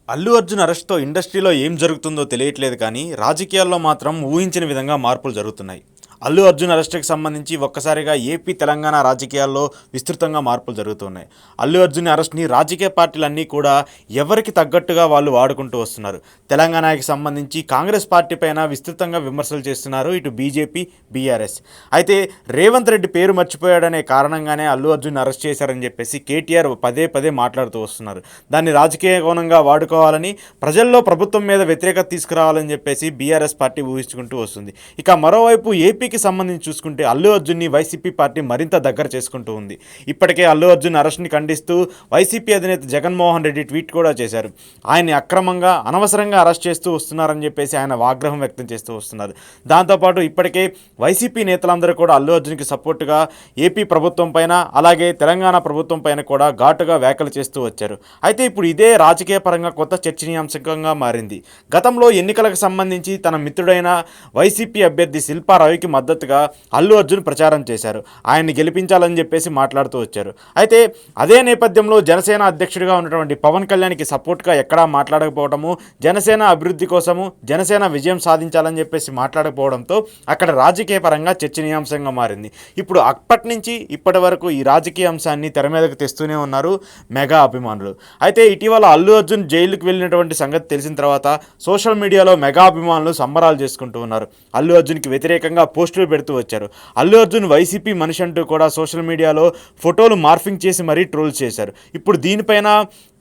అల్లు అర్జున్ అరెస్ట్‌తో ఇండస్ట్రీలో ఏం జరుగుతుందో తెలియట్లేదు కానీ, రాజకీయాల్లో మాత్రం ఊహించని విధంగా మార్పులు జరుగుతున్నాయి. అల్లు అర్జున్ అరెస్ట్‌కి సంబంధించి ఒక్కసారిగా ఏపీ, తెలంగాణ రాజకీయాల్లో విస్తృతంగా మార్పులు జరుగుతున్నాయి. అల్లు అర్జున్ అరెస్ట్‌ని రాజకీయ పార్టీలన్నీ కూడా ఎవరికి తగ్గట్టుగా వాళ్ళు వాడుకుంటూ వస్తున్నారు. తెలంగాణకి సంబంధించి కాంగ్రెస్ పార్టీ పైన విస్తృతంగా విమర్శలు చేస్తున్నారు ఇటు బీజేపీ, బీఆర్ఎస్. అయితే రేవంత్ రెడ్డి పేరు మర్చిపోయాడనే కారణంగానే అల్లు అర్జున్ అరెస్ట్ చేశారని చెప్పేసి కేటీఆర్ పదే పదే మాట్లాడుతూ వస్తున్నారు. దాన్ని రాజకీయ కోణంగా వాడుకోవాలని, ప్రజల్లో ప్రభుత్వం మీద వ్యతిరేకత తీసుకురావాలని చెప్పేసి బీఆర్ఎస్ పార్టీ ఊహించుకుంటూ వస్తుంది. ఇక మరోవైపు ఏపీకి సంబంధించి చూసుకుంటే అల్లు అర్జున్ని వైసీపీ పార్టీ మరింత దగ్గర చేసుకుంటూ ఉంది. ఇప్పటికే అల్లు అర్జున్ అరెస్ట్ని ఖండిస్తూ వైసీపీ అధినేత జగన్మోహన్ రెడ్డి ట్వీట్ కూడా చేశారు. ఆయన్ని అక్రమంగా, అనవసరంగా అరెస్ట్ చేస్తూ వస్తున్నారని చెప్పేసి ఆయన ఆగ్రహం వ్యక్తం చేస్తూ వస్తున్నారు. దాంతోపాటు ఇప్పటికే వైసీపీ నేతలందరూ కూడా అల్లు అర్జున్కి సపోర్టుగా ఏపీ ప్రభుత్వం పైన, అలాగే తెలంగాణ ప్రభుత్వం పైన కూడా ఘాటుగా వ్యాఖ్యలు చేస్తూ వచ్చారు. అయితే ఇప్పుడు ఇదే రాజకీయ పరంగా కొత్త చర్చనీయాంశంగా మారింది. గతంలో ఎన్నికలకు సంబంధించి తన మిత్రుడైన వైసీపీ అభ్యర్థి శిల్పా రవికి మద్దతుగా అల్లు అర్జున్ ప్రచారం చేశారు. ఆయన్ని గెలిపించాలని చెప్పేసి మాట్లాడుతూ వచ్చారు. అయితే అదే నేపథ్యంలో జనసేన అధ్యక్షుడిగా ఉన్నటువంటి పవన్ కళ్యాణ్కి సపోర్ట్గా ఎక్కడా మాట్లాడకపోవడము, జనసేన అభివృద్ధి కోసము జనసేన విజయం సాధించాలని చెప్పేసి మాట్లాడకపోవడంతో అక్కడ రాజకీయ పరంగా చర్చనీయాంశంగా మారింది. ఇప్పుడు అప్పటి నుంచి ఇప్పటి వరకు ఈ రాజకీయ అంశాన్ని తెర మీదకు తెస్తూనే ఉన్నారు మెగా అభిమానులు. అయితే ఇటీవల అల్లు అర్జున్ జైలుకు వెళ్ళినటువంటి సంగతి తెలిసిన తర్వాత సోషల్ మీడియాలో మెగా అభిమానులు సంబరాలు చేసుకుంటూ ఉన్నారు. అల్లు అర్జున్కి వ్యతిరేకంగా పోస్టులు పెడుతూ వచ్చారు. అల్లు అర్జున్ వైసీపీ మనిషి అంటూ కూడా సోషల్ మీడియాలో ఫోటోలు మార్ఫింగ్ చేసి మరీ ట్రోల్ చేశారు. ఇప్పుడు దీనిపైన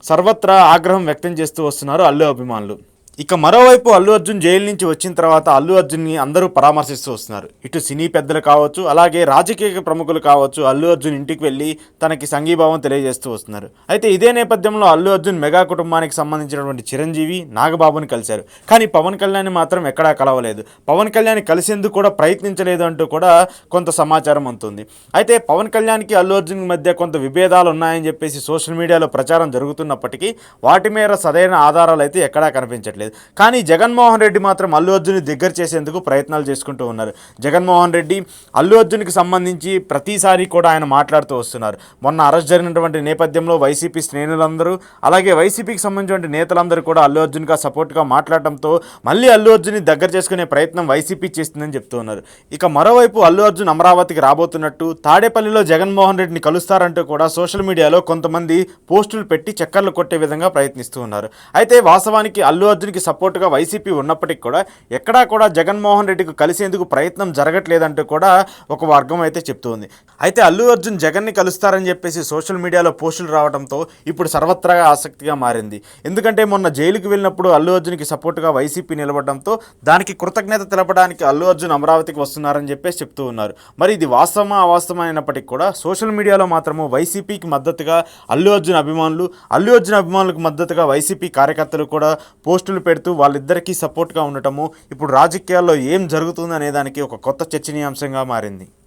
సర్వత్రా ఆగ్రహం వ్యక్తం చేస్తూ వస్తున్నారు అల్లు అభిమానులు. ఇక మరోవైపు అల్లు అర్జున్ జైలు నుంచి వచ్చిన తర్వాత అల్లు అర్జున్ని అందరూ పరామర్శిస్తూ వస్తున్నారు. ఇటు సినీ పెద్దలు కావచ్చు, అలాగే రాజకీయ ప్రముఖులు కావచ్చు, అల్లు అర్జున్ ఇంటికి వెళ్ళి తనకి సంఘీభావం తెలియజేస్తూ వస్తున్నారు. అయితే ఇదే నేపథ్యంలో అల్లు అర్జున్ మెగా కుటుంబానికి సంబంధించినటువంటి చిరంజీవి, నాగబాబుని కలిశారు. కానీ పవన్ కళ్యాణ్ మాత్రం ఎక్కడా కలవలేదు. పవన్ కళ్యాణ్ కలిసేందుకు కూడా ప్రయత్నించలేదు అంటూ కూడా కొంత సమాచారం అందుతుంది. అయితే పవన్ కళ్యాణ్కి అల్లు అర్జున్ మధ్య కొంత విభేదాలు ఉన్నాయని చెప్పేసి సోషల్ మీడియాలో ప్రచారం జరుగుతున్నప్పటికీ వాటి మీద సరైన ఆధారాలు అయితే ఎక్కడా కనిపించట్లేదు. కానీ జగన్మోహన్ రెడ్డి మాత్రం అల్లు అర్జున్ని దగ్గర చేసేందుకు ప్రయత్నాలు చేసుకుంటూ ఉన్నారు. జగన్మోహన్ రెడ్డి అల్లు అర్జున్కి సంబంధించి ప్రతిసారి కూడా ఆయన మాట్లాడుతూ వస్తున్నారు. మొన్న అరెస్ట్ జరిగినటువంటి నేపథ్యంలో వైసీపీ శ్రేణులందరూ, అలాగే వైసీపీకి సంబంధించిన నేతలందరూ కూడా అల్లు అర్జున్గా సపోర్ట్గా మాట్లాడటంతో మళ్ళీ అల్లు అర్జున్ని దగ్గర చేసుకునే ప్రయత్నం వైసీపీ చేస్తుందని చెప్తూ ఉన్నారు. ఇక మరోవైపు అల్లు అర్జున్ అమరావతికి రాబోతున్నట్టు, తాడేపల్లిలో జగన్మోహన్ రెడ్డిని కలుస్తారంటూ కూడా సోషల్ మీడియాలో కొంతమంది పోస్టులు పెట్టి చక్కర్లు కొట్టే విధంగా ప్రయత్నిస్తూ ఉన్నారు. అయితే వాస్తవానికి అల్లు అర్జున్ సపోర్టుగా వైసీపీ ఉన్నప్పటికీ కూడా ఎక్కడా కూడా జగన్మోహన్ రెడ్డికి కలిసేందుకు ప్రయత్నం జరగట్లేదంటూ కూడా ఒక వర్గం అయితే చెప్తుంది. అయితే అల్లు అర్జున్ జగన్ని కలుస్తారని చెప్పేసి సోషల్ మీడియాలో పోస్టులు రావడంతో ఇప్పుడు సర్వత్రా ఆసక్తిగా మారింది. ఎందుకంటే మొన్న జైలుకి వెళ్ళినప్పుడు అల్లు అర్జున్కి సపోర్టుగా వైసీపీ నిలబడడంతో దానికి కృతజ్ఞత తెలపడానికి అల్లు అర్జున్ అమరావతికి వస్తున్నారని చెప్పేసి చెప్తూ ఉన్నారు. మరి ఇది వాస్తవమా అవాస్తవమా అయినప్పటికీ కూడా సోషల్ మీడియాలో మాత్రము వైసీపీకి మద్దతుగా అల్లు అర్జున్ అభిమానులకు మద్దతుగా వైసీపీ కార్యకర్తలు కూడా పోస్టులు పెడుతూ వాళ్ళిద్దరికీ సపోర్ట్గా ఉండటము ఇప్పుడు రాజకీయాల్లో ఏం జరుగుతుంది అనే దానికి ఒక కొత్త చర్చనీయాంశంగా మారింది.